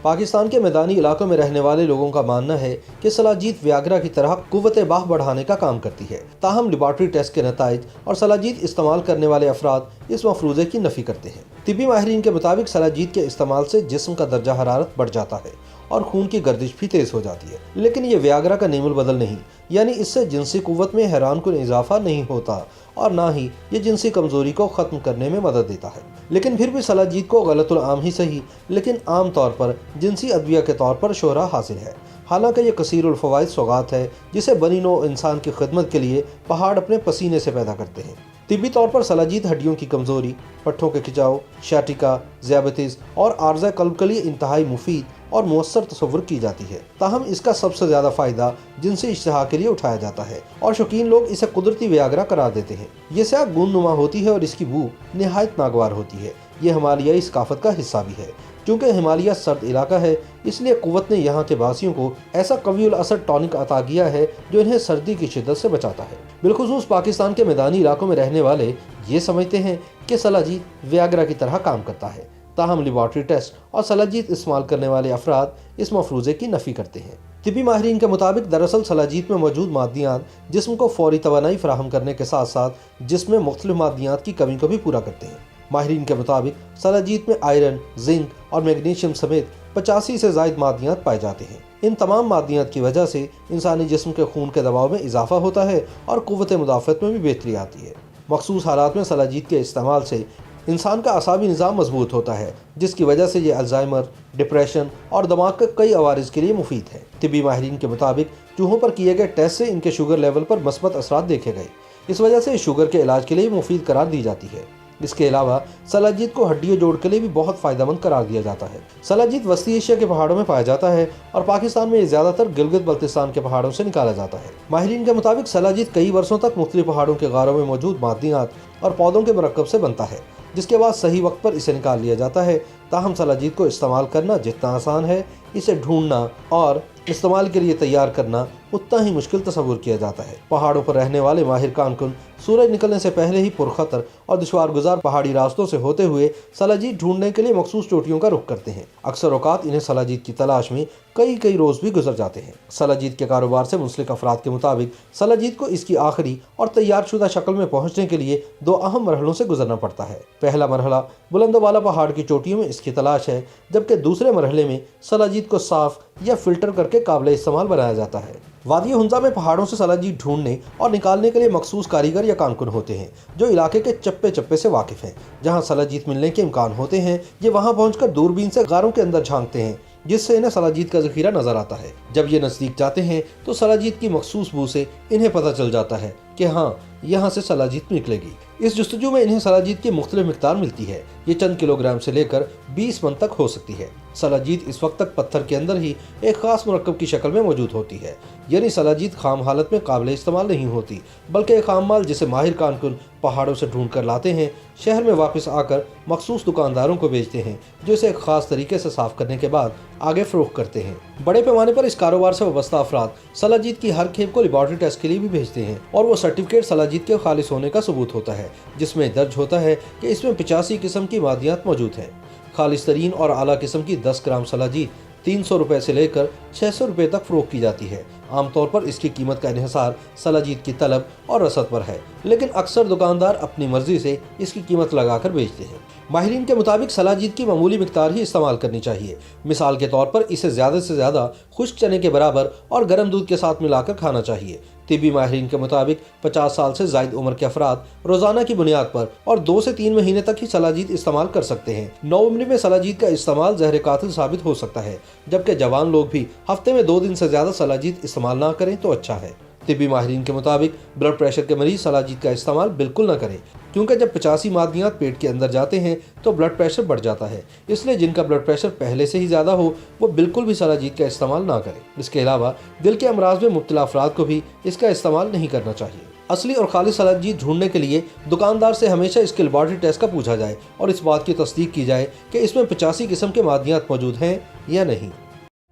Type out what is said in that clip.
پاکستان کے میدانی علاقوں میں رہنے والے لوگوں کا ماننا ہے کہ سلاجید ویاگرا کی طرح قوت باہ بڑھانے کا کام کرتی ہے، تاہم لیبارٹری ٹیسٹ کے نتائج اور سلاجید استعمال کرنے والے افراد اس مفروضے کی نفی کرتے ہیں۔ طبی ماہرین کے مطابق سلاجید کے استعمال سے جسم کا درجہ حرارت بڑھ جاتا ہے اور خون کی گردش بھی تیز ہو جاتی ہے، لیکن یہ ویاگرا کا نیم البدل نہیں، یعنی اس سے جنسی قوت میں حیران کن اضافہ نہیں ہوتا اور نہ ہی یہ جنسی کمزوری کو ختم کرنے میں مدد دیتا ہے۔ لیکن پھر بھی سلاجید کو غلط العام ہی صحیح لیکن عام طور پر جنسی ادویہ کے طور پر شہرہ حاصل ہے، حالانکہ یہ کثیر الفوائد سوغات ہے جسے بنی نوع انسان کی خدمت کے لیے پہاڑ اپنے پسینے سے پیدا کرتے ہیں۔ طبی طور پر سلاجید ہڈیوں کی کمزوری، پٹھوں کے کھچاؤ، شیاٹیکا، ذیابیطس اور عارضہ قلب کے لیے انتہائی مفید اور مؤثر تصور کی جاتی ہے۔ تاہم اس کا سب سے زیادہ فائدہ جنسی اشتہا کے لیے اٹھایا جاتا ہے اور شوقین لوگ اسے قدرتی ویاگرا قرار دیتے ہیں۔ یہ سیاہ گوند نما ہوتی ہے اور اس کی بو نہایت ناگوار ہوتی ہے۔ یہ ہمالیائی ثقافت کا حصہ بھی ہے۔ چونکہ ہمالیہ سرد علاقہ ہے، اس لیے قوت نے یہاں کے باسیوں کو ایسا قوی الاثر ٹونک عطا کیا ہے جو انہیں سردی کی شدت سے بچاتا ہے۔ بالخصوص پاکستان کے میدانی علاقوں میں رہنے والے یہ سمجھتے ہیں کہ سلاجید ویاگرا کی طرح کام کرتا ہے، تاہم لیبارٹری ٹیسٹ اور سلاجید استعمال کرنے والے افراد اس مفروضے کی نفی کرتے ہیں۔ طبی ماہرین کے مطابق دراصل سلاجید میں موجود مادیات جسم کو فوری توانائی فراہم کرنے کے ساتھ ساتھ جسم میں مختلف مادیات کی کمی کو بھی پورا کرتے ہیں۔ ماہرین کے مطابق سلاجید میں آئرن، زنک اور میگنیشیم سمیت 85 سے زائد مادیات پائے جاتے ہیں۔ ان تمام مادیات کی وجہ سے انسانی جسم کے خون کے دباؤ میں اضافہ ہوتا ہے اور قوت مدافعت میں بھی بہتری آتی ہے۔ مخصوص حالات میں سلاجید کے استعمال سے انسان کا اعصابی نظام مضبوط ہوتا ہے، جس کی وجہ سے یہ الزائمر، ڈپریشن اور دماغ کے کئی عوارض کے لیے مفید ہے۔ طبی ماہرین کے مطابق چوہوں پر کیے گئے ٹیسٹ سے ان کے شوگر لیول پر مثبت اثرات دیکھے گئے، اس وجہ سے شوگر کے علاج کے لیے مفید قرار دی جاتی ہے۔ اس کے علاوہ سلاجید کو ہڈی جوڑ کے لیے بھی بہت فائدہ مند قرار دیا جاتا ہے۔ سلاجید وسطی ایشیا کے پہاڑوں میں پایا جاتا ہے اور پاکستان میں یہ زیادہ تر گلگت بلتستان کے پہاڑوں سے نکالا جاتا ہے۔ ماہرین کے مطابق سلاجید کئی برسوں تک مختلف پہاڑوں کے غاروں میں موجود مادیات اور پودوں کے مرکب سے بنتا ہے، جس کے بعد صحیح وقت پر اسے نکال لیا جاتا ہے۔ تاہم سلاجید کو استعمال کرنا جتنا آسان ہے، اسے ڈھونڈنا اور استعمال کے لیے تیار کرنا اتنا ہی مشکل تصور کیا جاتا ہے۔ پہاڑوں پر رہنے والے ماہر کارکن سورج نکلنے سے پہلے ہی پرخطر اور دشوار گزار پہاڑی راستوں سے ہوتے ہوئے سلاجید ڈھونڈنے کے لیے مخصوص چوٹیوں کا رخ کرتے ہیں۔ اکثر اوقات انہیں سلاجید کی تلاش میں کئی روز بھی گزر جاتے ہیں۔ سلاجید کے کاروبار سے منسلک افراد کے مطابق سلاجید کو اس کی آخری اور تیار شدہ شکل میں پہنچنے کے لیے 2 اہم مرحلوں سے گزرنا پڑتا ہے۔ پہلا مرحلہ بلند و بالا پہاڑ کی چوٹیوں میں اس کی تلاش ہے، جبکہ دوسرے مرحلے میں سلاجید کو صاف یا فلٹر کر کے قابل استعمال بنایا جاتا ہے۔ وادی ہنزا میں پہاڑوں سے سلاجید ڈھونڈنے اور نکالنے کے لیے مخصوص کاریگر یا کارکن ہوتے ہیں جو علاقے کے چپے چپے سے واقف ہیں۔ جہاں سلاجید ملنے کے امکان ہوتے ہیں، یہ وہاں پہنچ کر دوربین سے غاروں کے اندر جھانکتے ہیں، جس سے انہیں سلاجید کا ذخیرہ نظر آتا ہے۔ جب یہ نزدیک جاتے ہیں تو سلاجید کی مخصوص بو سے انہیں پتہ چل جاتا ہے کہ ہاں، یہاں سے سلاجید نکلے گی۔ اس جستجو میں انہیں سلاجید کی مختلف مقدار ملتی ہے، یہ چند کلوگرام سے لے کر 20 من تک ہو سکتی ہے۔ سلاجید اس وقت تک پتھر کے اندر ہی ایک خاص مرکب کی شکل میں موجود ہوتی ہے، یعنی سلاجید خام حالت میں قابل استعمال نہیں ہوتی، بلکہ ایک خام مال جسے ماہر کارکن پہاڑوں سے ڈھونڈ کر لاتے ہیں، شہر میں واپس آ کر مخصوص دکانداروں کو بیچتے ہیں جو اسے ایک خاص طریقے سے صاف کرنے کے بعد آگے فروخت کرتے ہیں۔ بڑے پیمانے پر اس کاروبار سے وابستہ افراد سلاجید کی ہر کھیپ کو لیبارٹری ٹیسٹ کے لیے بھی بھیجتے ہیں اور وہ سرٹیفکیٹ سلاجید کے خالص ہونے کا ثبوت ہوتا ہے، جس میں درج ہوتا ہے کہ اس میں 85 قسم کی مادیات موجود ہیں۔ خالص ترین اور اعلیٰ قسم کی 10 گرام سلاجید 300 روپے سے لے کر 600 روپے تک فروخت کی جاتی ہے۔ عام طور پر اس کی قیمت کا انحصار سلاجید کی طلب اور رسد پر ہے، لیکن اکثر دکاندار اپنی مرضی سے اس کی قیمت لگا کر بیچتے ہیں۔ ماہرین کے مطابق سلاجید کی معمولی مقدار ہی استعمال کرنی چاہیے۔ مثال کے طور پر اسے زیادہ سے زیادہ خشک چنے کے برابر اور گرم دودھ کے ساتھ ملا کر کھانا چاہیے۔ طبی ماہرین کے مطابق 50 سال سے زائد عمر کے افراد روزانہ کی بنیاد پر اور 2 سے 3 مہینے تک ہی سلاجید استعمال کر سکتے ہیں۔ نوعمری میں سلاجید کا استعمال زہر قاتل ثابت ہو سکتا ہے، جبکہ جوان لوگ بھی ہفتے میں 2 دن سے زیادہ سلاجید استعمال نہ کریں تو اچھا ہے۔ طبی ماہرین کے مطابق بلڈ پریشر کے مریض سلاجید کا استعمال بالکل نہ کریں، کیونکہ جب 85 مادیات پیٹ کے اندر جاتے ہیں تو بلڈ پریشر بڑھ جاتا ہے۔ اس لیے جن کا بلڈ پریشر پہلے سے ہی زیادہ ہو وہ بالکل بھی سلاجید کا استعمال نہ کریں۔ اس کے علاوہ دل کے امراض میں مبتلا افراد کو بھی اس کا استعمال نہیں کرنا چاہیے۔ اصلی اور خالص سلاجید ڈھونڈنے کے لیے دکاندار سے ہمیشہ اس کے لیبارٹری ٹیسٹ کا پوچھا جائے اور اس بات کی تصدیق کی جائے کہ اس میں 85 قسم کے مادیات موجود ہیں یا نہیں۔